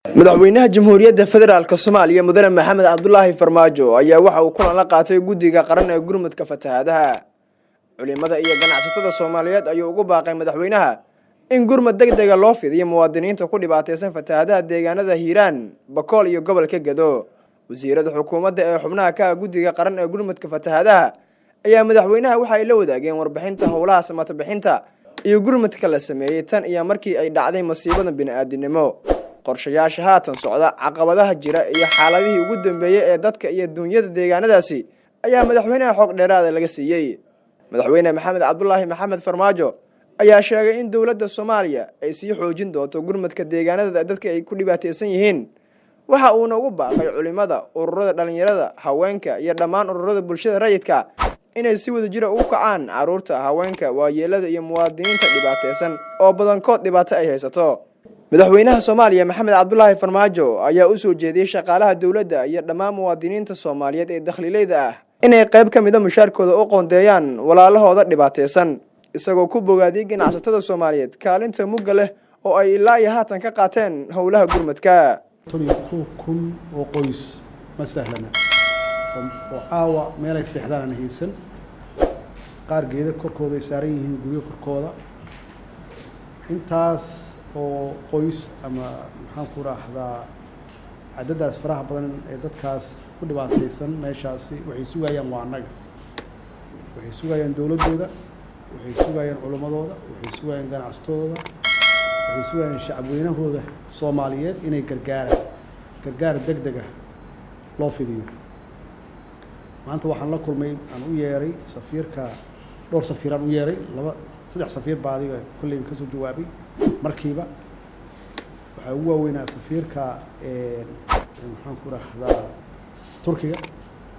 madaxweynaha jamhuuriyadda federaalka Soomaaliya mudane Maxamed Cabdullaahi Farmaajo ayaa waxa uu kulan la qaatay guddiga qaran ee gurmadka fatahaadaha culimada iyo ganacsatada Soomaaliyeed ayuu ugu baaqay madaxweynaha in gurmad degdeg ah loo fidiyo muwaadiniinta ku dhibaataysan fatahaadaha deegaanada Hiiraan, Bakool iyo gobolka Gedo. wasiirada xukuumadda ee xubnaha ka guddiga qaran ee gurmadka fatahaadaha ayaa madaxweynaha waxa ay la wadaageen warbixinta howlaha samata bixinta iyo gurmadka la sameeyay tan iyo markii ay dhacday masiibada bini'aadanimo. qorshayaasha haatan socda caqabadaha jira iyo xaaladihii ugu dambeeyay ee dadka iyo dunyada deegaanadaasi ayaa madaxweynaha xog dheeraad ah laga siiyay. madaxweyne Maxamed Cabdullaahi Maxamed Farmaajo ayaa sheegay in dawladda Soomaaliya ay sii xoojin doonto gurmadka deegaanada dadka ay ku dhibaataysan yihiin. waxa uu ugu baaqay culimada, ururada dhalinyarada, haweenka iyo dhammaan ururada bulshada rayidka inay si wadajir ah u kacaan caruurta, haweenka, waayeelada iyo muwaadiniinta dhibaataysan oo badankood dhibaato ay haysato. madaxweynaha Soomaaliya Maxamed Cabdullaahi Farmaajo ayaa u soo jeediyay shaqaalaha dawladda iyo dhammaan muwaadiniinta Soomaaliyeed ee dakhliilayda ah inay qayb ka mid ah mushaarkooda u qoondeeyaan walaalahooda dhibaataysan, isagoo ku bogaadiyay ganacsatada Soomaaliyeed kaalinta mugga leh oo ay ilaa iyo haatan ka qaateen howlaha gurmadka. kun oo qoys ma sahlana oo caawa meel ay seexdaan haysan, qaar geeda korkooda ay saaran yihiin guryo korkooda. intaas oo qoys ama maxaan ku raahdaa cadadaas faraha badan ee dadkaas ku dhibaataysan meeshaasi waxay sugayaan waa annaga, waxay sugayaan dawladooda, waxay sugayaan culimadooda, waxay sugayaan ganacsatadooda, waxay sugayaan shacabweynahooda Soomaaliyeed inay gargaar degdeg ah loo fidiyo. maanta waxaan la kulmay aan u yeeray safiirka, dhowr safiiraan u yeeray, saddex safiir baa adiga kulley ka soo jawaabay markiiba. waxaa ugu waaweynaa safiirka maxaan ku raahdaa Turkiga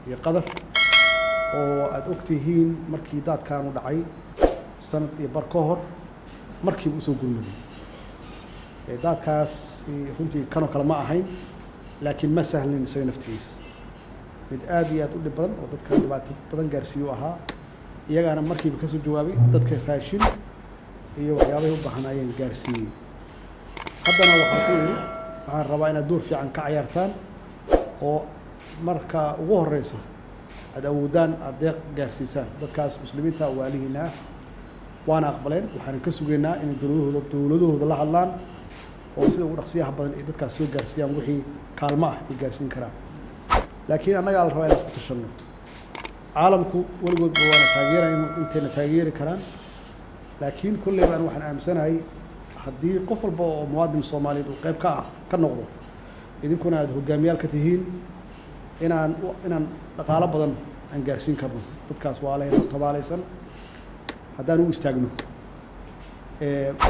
iyo Qatar oo aad ogtihiin markii daadkaanu dhacay sanad iyo bar ka hor markiiba u soo gurmaday. daadkaas runtii kanoo kale ma ahayn, laakiin ma sahlin isaga naftigiisa, mid aad iyo aad u dhib badan oo dadka dhibaato badan gaarsiiyo ahaa. iyagaana markiiba ka soo jawaabay, dadka raashin iyo waxyaabahay u baahnaayeen gaarsiiyey. haddana waxaan rabaa inaad door fiican ka ciyaartaan oo marka ugu horeysa aad awoodaan aad deeq gaarsiisaan dadkaas muslimiinta waalihiina ah. waana aqbaleen, waxaan ka sugaynaa inay dawladahooda la hadlaan oo sida ugu dhaqsiyaha badan ay dadkaas soo gaarsiiyaan wixii kaalmo ah ay gaarsiin karaan. laakiin annagaa la rabaa inaan isku tashanno. caalamku weligoodba waana taageerayno intayna taageeri karaan, laakiin kolley baan waxaan aaminsanahay haddii qof walba oo muwaadin Soomaaliyeed uu qayb ka noqdo, idinkuna aad hogaamiyaal ka tihiin, inaan dhaqaalo badan aan gaarsiin karno dadkaas waalahayna tabaalaysan haddaan u istaagno.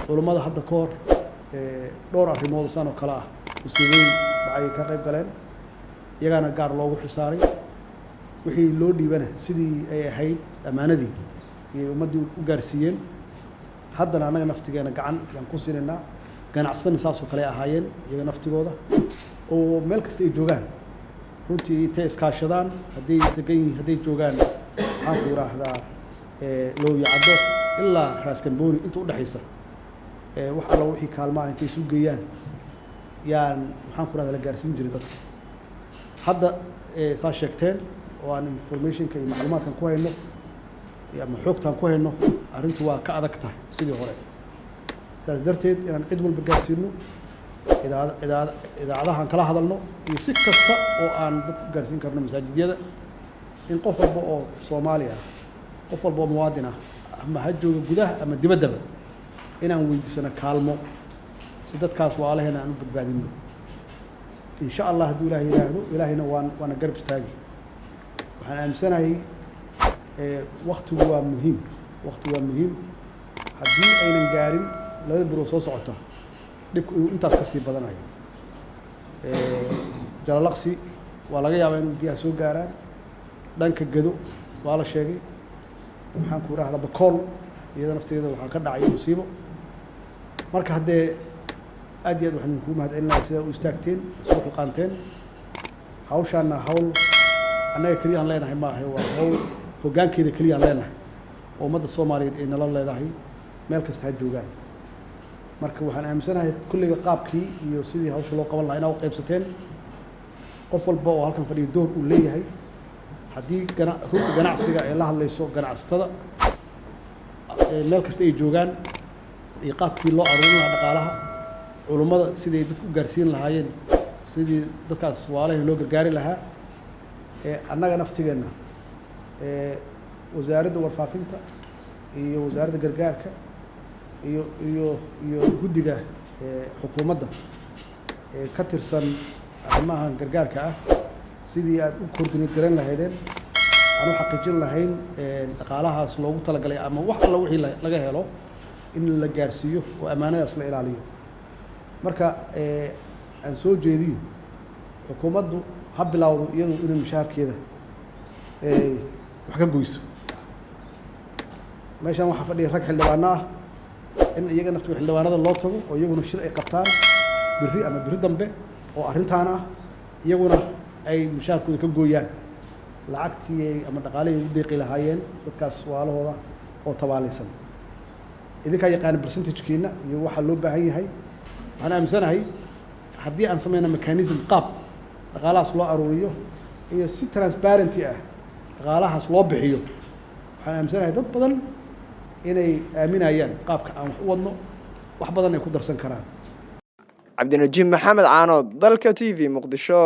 culimmada hadda ka hor dhowr arrimood saan oo kale ah musiibooyin dhacay ka qayb galeen, iyagaana gaar loogu xisaaray. wixii loo dhiibana sidii ay ahayd ammaanadii iyo ummaddii u gaarsiiyeen. haddana annaga naftigeena gacan yaan ku siinaynaa. ganacsatana saasoo kale ahaayeen iyaga naftigooda oo meel kasta ay joogaan runtii intay iskaashadaan, hadday degan yihiin, hadday joogaan maxaan ku raahdaa Looyacado ilaa Raas Kambooni inta u dhaxaysa, wax alla wixii kaalmaha intay isu geeyaan yaan maxaan ku raahdaa la gaarsiin jiray dadka. hadda saa sheegteen oo aan informationka iyo macluumaadkan ku hayno ama xogtaan ku hayno, arrintu waa ka adag tahay sidii hore. saas darteed inaan cid walba gaarsiino, idaacadahan kala hadalno iyo si kasta oo aan dadku gaarsiin karno masaajidyada, in qof walba oo Soomaali ah, qof walba oo muwaadin ah ama ha jooga gudaha ama dibaddaba, inaan weydiisano kaalmo si dadkaas waalahayna aan u badbaadino. insha Allah hadduu Ilaahay yiraahdo, ilaahayna waana garab istaagi. waxaan aaminsanahay waqtigu waa muhiim, haddii aynan gaarin 2 bilood soo socota dhibku inuu intaas ka sii badanayo. Jalalaqsi waa laga yaabaa inuu biyaha soo gaaraan, dhanka Gedo waa la sheegay, maxaan ku raahdaa Bakool iyada nafteeda waxaa ka dhacay musiibo. marka haddee aad iyo aad waxaan ku mahadcelinayaa sida u istaagteen, soo xilqaanteen. hawshaana hawl annaga kaliya aan leenahay maaha, waa hawl hoggaankeeda kaliya aan leenahay oo ummadda Soomaaliyeed ay nala leedahay meel kasta ha joogaan. marka waxaan aaminsanahay kulliga qaabkii iyo sidii hawsha loo qaban lahaa inaa u qaybsateen qof walba oo halkan fadhiyo door uu leeyahay haddii runta ganacsiga ay la hadlayso ganacsatada meel kasta ay joogaan iyo qaabkii loo aruurin lahaa dhaqaalaha culummada siday dadku u gaarsiin lahaayeen sidii dadkaas waalahi loo gargaari lahaa annaga naftigeenna wasaaradda warfaafinta iyo wasaaradda gargaarka iyo guddiga xukuumadda ka tirsan arrimaha gargaarka ah sidii aad u koordineed garan lahaydeen aan u xaqiijin lahayn dhaqaalahaas loogu talagalay ama wax alla wixii laga helo in la gaarsiiyo oo ammaanadaas la ilaaliyo marka aan soo jeediyo xukuumaddu ha bilowdo iyadu inay mushaharkeeda wax ka goyso meeshaan waxaa fadhiya rag xildhibaano ah in iyaga naftiga xildhibaanada loo tago oo iyaguna shir ay qabtaan berri ama berri dambe oo arrintaan ah iyaguna ay mushaharkooda ka gooyaan lacagtii ama dhaqaalihii ugu deeqi lahaayeen dadkaas waalahooda oo tabaalaysan idinkaa yaqaana percentagekiina iyo waxaa loo baahan yahay waxaan aaminsanahay haddii aan samayna mechanism qaab dhaqaalahaas loo aruuriyo iyo si transparency ah dhaqaalahaas loo bixiyo waxaan aaminsanahay dad badan inay aaminayaan qaabka aan wax u wadno wax badan ay ku darsan karaan cabdinajiib maxamed caanood dalka TV muqdisho.